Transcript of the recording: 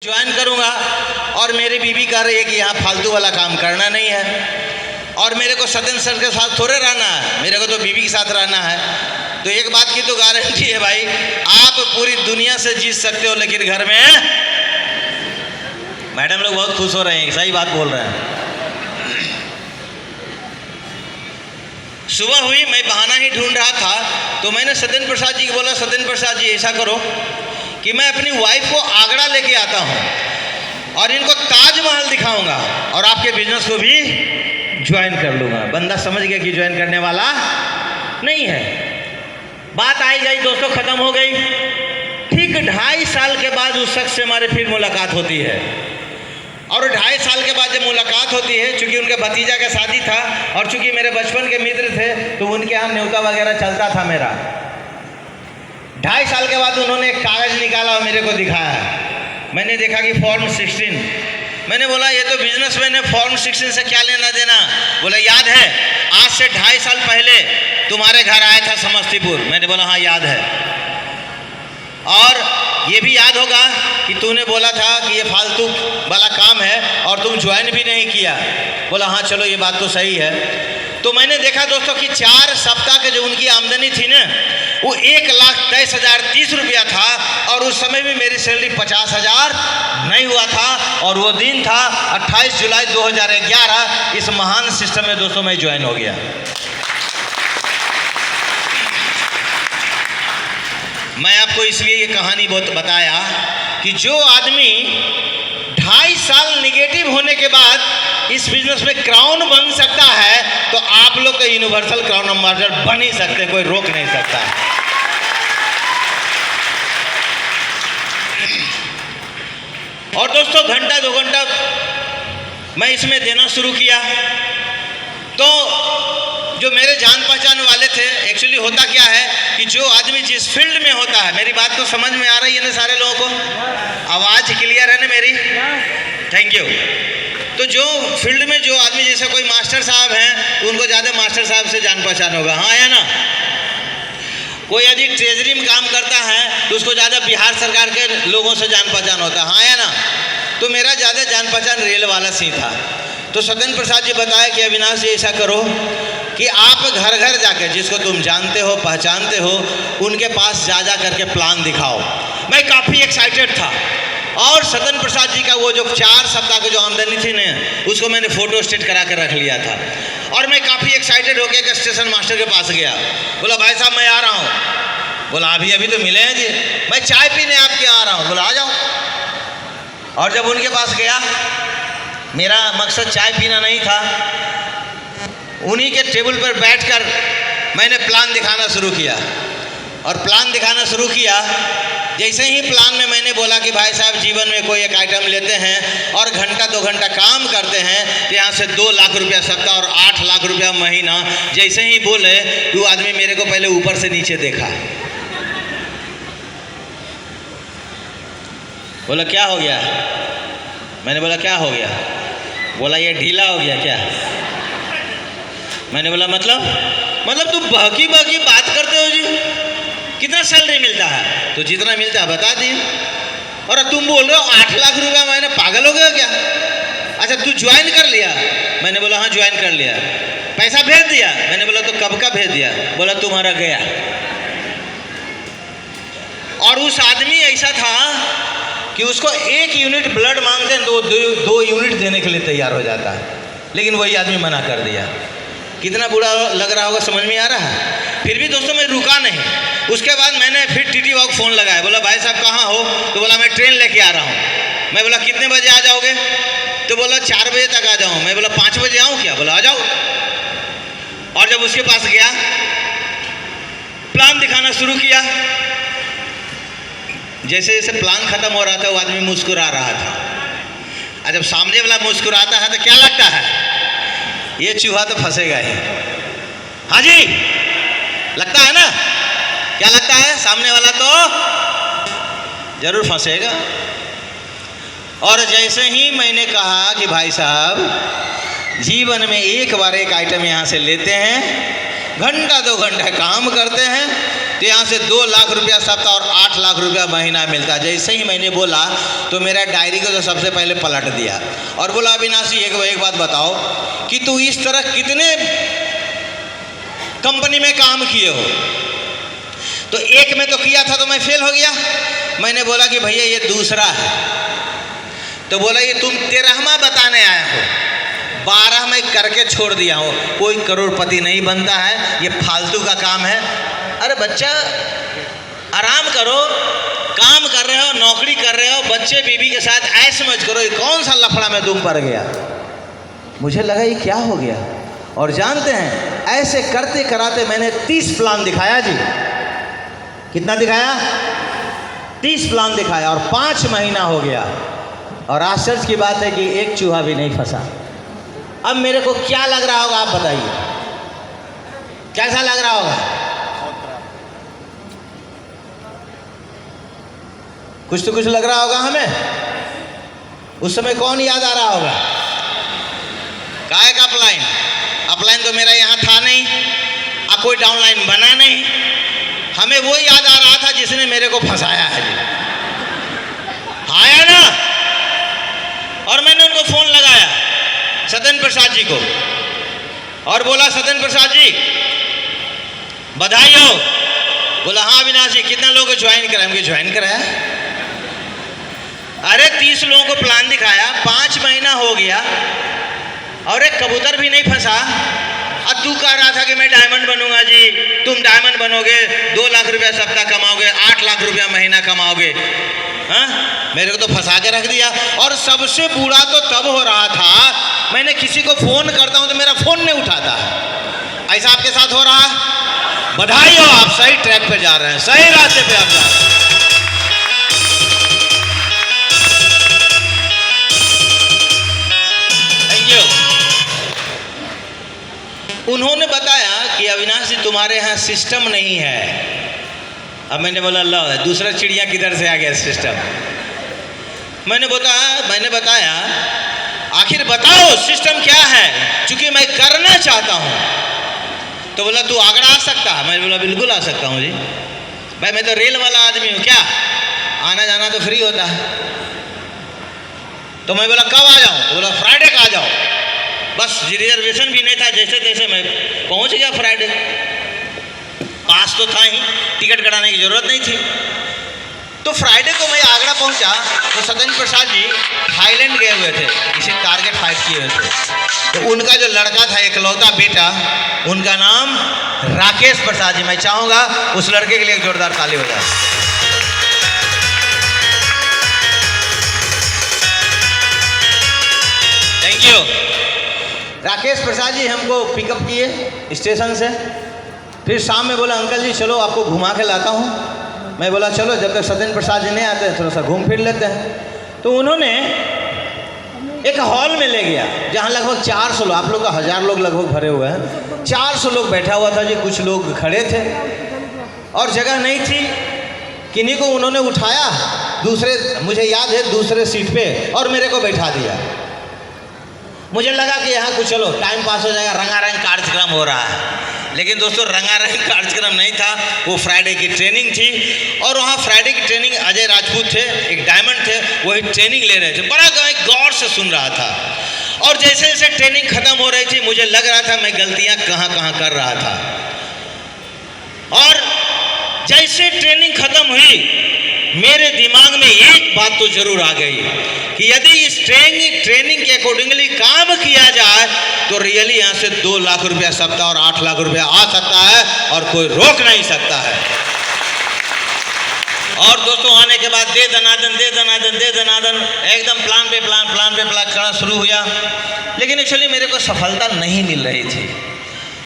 Join करूंगा और मेरी बीवी कह रही है कि यहाँ फालतू वाला काम करना नहीं है और मेरे को सदन सर के साथ थोड़े रहना है, मेरे को तो बीवी के साथ रहना है। तो एक बात की तो गारंटी है भाई, आप पूरी दुनिया से जीत सकते हो लेकिन घर में। मैडम लोग बहुत खुश हो रहे हैं, सही बात बोल रहे हैं। सुबह हुई, मैं बहाना ही ढूंढ रहा था तो मैंने सत्येंद्र प्रसाद जी को बोला, सत्येंद्र प्रसाद जी ऐसा करो कि मैं अपनी वाइफ को आगरा लेके आता हूँ और इनको ताजमहल दिखाऊंगा और आपके बिजनेस को भी ज्वाइन कर लूँगा। बंदा समझ गया कि ज्वाइन करने वाला नहीं है। बात आई गई दोस्तों, ख़त्म हो गई। ठीक 2.5 साल के बाद उस शख्स से हमारी फिर मुलाकात होती है और 2.5 साल के बाद जब मुलाकात होती है, चूँकि उनके भतीजा का शादी था और चूँकि मेरे बचपन के मित्र थे तो उनके यहाँ न्योता वगैरह चलता था मेरा। 2.5 साल के बाद उन्होंने एक कागज़ निकाला और मेरे को दिखाया। मैंने देखा कि फॉर्म 16। मैंने बोला ये तो बिजनेसमैन है, फॉर्म 16 से क्या लेना देना। बोला याद है आज से 2.5 साल पहले तुम्हारे घर आया था समस्तीपुर। मैंने बोला हाँ याद है, और ये भी याद होगा कि तूने बोला था कि ये फालतू वाला काम है और तुम ज्वाइन भी नहीं किया। बोला हाँ चलो ये बात तो सही है। तो मैंने देखा दोस्तों कि 4 सप्ताह के जो उनकी आमदनी थी ना, वो 1,23,030 रुपया था और उस समय भी मेरी सैलरी 50,000 नहीं हुआ था। और वो दिन था 28 जुलाई 2011। इस महान सिस्टम में दोस्तों मैं ज्वाइन हो गया। मैं आपको इसलिए ये कहानी बहुत बताया कि जो आदमी 2.5 साल निगेटिव होने के बाद इस बिजनेस में क्राउन बन सकता है, तो आप लोग का यूनिवर्सल क्राउन एम्बेसडर बन ही सकते हैं, कोई रोक नहीं सकता है। और दोस्तों घंटा 2 घंटा मैं इसमें देना शुरू किया तो जो मेरे जान पहचान वाले थे, एक्चुअली होता क्या है कि जो आदमी जिस फील्ड में होता है, मेरी बात को समझ में आ रही है ना सारे लोगों को? आवाज़ क्लियर है ना मेरी? Thank you. तो जो फील्ड में जो आदमी, जैसे कोई मास्टर साहब हैं तो उनको ज़्यादा मास्टर साहब से जान पहचान होगा, हाँ या ना? कोई यदि ट्रेजरी में काम करता है तो उसको ज़्यादा बिहार सरकार के लोगों से जान पहचान होता है, हाँ या ना? तो मेरा ज़्यादा जान पहचान रेल वाला सी था। तो सत्येंद्र प्रसाद जी बताया कि अविनाश जी ऐसा करो कि आप घर घर जाके जिसको तुम जानते हो पहचानते हो उनके पास जा करके प्लान दिखाओ। मैं काफ़ी एक्साइटेड था और सत्येंद्र प्रसाद जी का वो जो 4 सप्ताह की जो आमदनी थी ना, उसको मैंने फ़ोटो स्टेट करा कर रख लिया था। और मैं काफ़ी एक्साइटेड होकर एक स्टेशन मास्टर के पास गया। बोला भाई साहब मैं आ रहा हूँ। बोला अभी तो मिले हैं जी, मैं चाय पीने आपके आ रहा हूँ। बोला आ जाओ। और जब उनके पास गया, मेरा मकसद चाय पीना नहीं था, उन्हीं के टेबल पर बैठकर मैंने प्लान दिखाना शुरू किया। और प्लान दिखाना शुरू किया, जैसे ही प्लान में मैंने बोला कि भाई साहब जीवन में कोई एक आइटम लेते हैं और घंटा 2 घंटा काम करते हैं तो यहाँ से 2 लाख रुपया सप्ताह और 8 लाख रुपया महीना, जैसे ही बोले वो आदमी मेरे को पहले ऊपर से नीचे देखा। बोला क्या हो गया? मैंने बोला क्या हो गया? बोला ये ढीला हो गया क्या? मैंने बोला मतलब तुम बहकी बात करते हो जी, कितना सैलरी मिलता है? तो जितना मिलता है बता दिए। और तुम बोल रहे हो 8 लाख रुपया महीने, पागल हो गया क्या? अच्छा तू ज्वाइन कर लिया? मैंने बोला हाँ ज्वाइन कर लिया। पैसा भेज दिया? मैंने बोला तो कब का भेज दिया? बोला तुम्हारा गया। और उस आदमी ऐसा था कि उसको 1 यूनिट ब्लड मांगते हैं तो 2 यूनिट देने के लिए तैयार हो जाता है, लेकिन वही आदमी मना कर दिया। कितना बुरा लग रहा होगा, समझ में आ रहा है? फिर भी दोस्तों मैं रुका नहीं। उसके बाद मैंने फिर टीटी वाक फ़ोन लगाया। बोला भाई साहब कहाँ हो? तो बोला मैं ट्रेन लेके आ रहा हूँ। मैं बोला कितने बजे आ जाओगे? तो बोला 4 बजे तक आ जाऊँ। मैं बोला 5 बजे आऊँ क्या? बोला आ जाओ। और जब उसके पास गया, प्लान दिखाना शुरू किया। जैसे जैसे प्लान ख़त्म हो रहा था वो आदमी मुस्कुरा रहा था। और जब सामने वाला मुस्कुराता है तो क्या लगता है? ये चूहा तो फंसेगा ही। हाँ जी, लगता है ना? क्या लगता है? सामने वाला तो जरूर फंसेगा। और जैसे ही मैंने कहा कि भाई साहब जीवन में एक बार एक आइटम यहाँ से लेते हैं, घंटा 2 घंटा काम करते हैं तो यहाँ से 2 लाख रुपया सप्ताह और 8 लाख रुपया महीना मिलता। जैसे ही मैंने बोला तो मेरा डायरी को तो सबसे पहले पलट दिया और बोला अविनाश जी एक बात बताओ कि तू इस तरह कितने कंपनी में काम किए हो? तो एक में तो किया था तो मैं फेल हो गया। मैंने बोला कि भैया ये दूसरा है। तो बोला ये तुम 13वां बताने आया हो, 12 मैं करके छोड़ दिया हूँ। कोई करोड़पति नहीं बनता है, ये फालतू का काम है। अरे बच्चा आराम करो, काम कर रहे हो, नौकरी कर रहे हो, बच्चे बीवी के साथ ऐश मौज करो, ये कौन सा लफड़ा में तुम पड़ गया? मुझे लगा ये क्या हो गया। और जानते हैं ऐसे करते कराते मैंने 30 प्लान दिखाया जी। कितना दिखाया? 30 प्लान दिखाया और 5 महीना हो गया और आश्चर्य की बात है कि एक चूहा भी नहीं फंसा। अब मेरे को क्या लग रहा होगा आप बताइए, कैसा लग रहा होगा? कुछ तो कुछ लग रहा होगा हमें। उस समय कौन याद आ रहा होगा? काय का अपलाइन? अपलाइन तो मेरा यहाँ था नहीं, कोई डाउनलाइन बना नहीं। हमें वो याद आ रहा था जिसने मेरे को फंसाया है जी। आया ना? और मैंने उनको फोन लगाया सत्येंद्र प्रसाद जी को और बोला सत्येंद्र प्रसाद जी बधाई हो। बोला हाँ अविनाश जी कितना लोगों को ज्वाइन कराया? मुझे ज्वाइन कराया? अरे 30 लोगों को प्लान दिखाया, 5 महीना हो गया और एक कबूतर भी नहीं फंसा। अब तू कह रहा था कि मैं डायमंड बनूंगा जी। तुम डायमंड बनोगे, 2 लाख रुपया सप्ताह कमाओगे, 8 लाख रुपया महीना कमाओगे। हाँ, मेरे को तो फंसा के रख दिया। और सबसे बुरा तो तब हो रहा था मैंने किसी को फोन करता हूं तो मेरा फोन नहीं उठाता। ऐसा आपके साथ हो रहा? बधाई हो, आप सही ट्रैक पे जा रहे हैं, सही रास्ते पे आप जा रहे हैं। Thank you. उन्होंने बताया कि अविनाश जी तुम्हारे यहाँ सिस्टम नहीं है। अब मैंने बोला लो दूसरा चिड़िया किधर से आ गया सिस्टम? मैंने बताया आखिर बताओ सिस्टम क्या है, क्योंकि मैं करना चाहता हूँ। तो बोला तू आगरा आ सकता है? मैंने बोला बिल्कुल आ सकता हूँ जी। भाई मैं तो रेल वाला आदमी हूँ, क्या आना जाना तो फ्री होता है। तो मैं बोला कब आ जाऊँ? तो बोला फ्राइडे का आ जाओ। बस रिजर्वेशन भी नहीं था, जैसे तैसे मैं पहुँच गया फ्राइडे। पास तो था ही, टिकट कटाने की जरूरत नहीं थी। तो फ्राइडे को मैं आगरा पहुंचा तो सत्येंद्र प्रसाद जी थाईलैंड गए हुए थे, इसे टारगेट फाइट किए हुए थे। तो उनका जो लड़का था इकलौता बेटा, उनका नाम राकेश प्रसाद जी। मैं चाहूँगा उस लड़के के लिए एक जोरदार ताली हो जाए। Thank you. राकेश प्रसाद जी हमको पिकअप किए स्टेशन से, फिर शाम में बोला अंकल जी चलो आपको घुमा के लाता हूँ। मैं बोला चलो, जब तक सत्येंद्र प्रसाद जी नहीं आते थोड़ा सा घूम फिर लेते हैं। तो उन्होंने एक हॉल में ले गया जहाँ लगभग 400 लोग, आप लोग का 1000 लोग लगभग भरे हुए हैं, 400 लोग बैठा हुआ था जी। कुछ लोग खड़े थे और जगह नहीं थी, किन्हीं को उन्होंने उठाया दूसरे, मुझे याद है दूसरे सीट पे, और मेरे को बैठा दिया। मुझे लगा कि यहाँ कुछ चलो टाइम पास हो जाएगा, रंगारंग कार्यक्रम हो रहा है। लेकिन दोस्तों रंगारंग कार्यक्रम नहीं था, वो फ्राइडे की ट्रेनिंग थी। और वहाँ फ्राइडे की ट्रेनिंग अजय राजपूत थे, एक डायमंड थे, वही ट्रेनिंग ले रहे थे। बड़ा गौर से सुन रहा था और जैसे जैसे ट्रेनिंग खत्म हो रही थी मुझे लग रहा था मैं गलतियाँ कहाँ कहाँ कर रहा था। और जैसे ट्रेनिंग खत्म हुई मेरे दिमाग में एक बात तो जरूर आ गई कि यदि इस ट्रेनिंग के अकॉर्डिंगली काम किया जाए तो रियली यहाँ से 2 लाख रुपया सप्ताह और 8 लाख रुपया आ सकता है और कोई रोक नहीं सकता है। और दोस्तों आने के बाद दे दनादन एकदम प्लान पे प्लान करना शुरू हुआ। लेकिन एक्चुअली मेरे को सफलता नहीं मिल रही थी।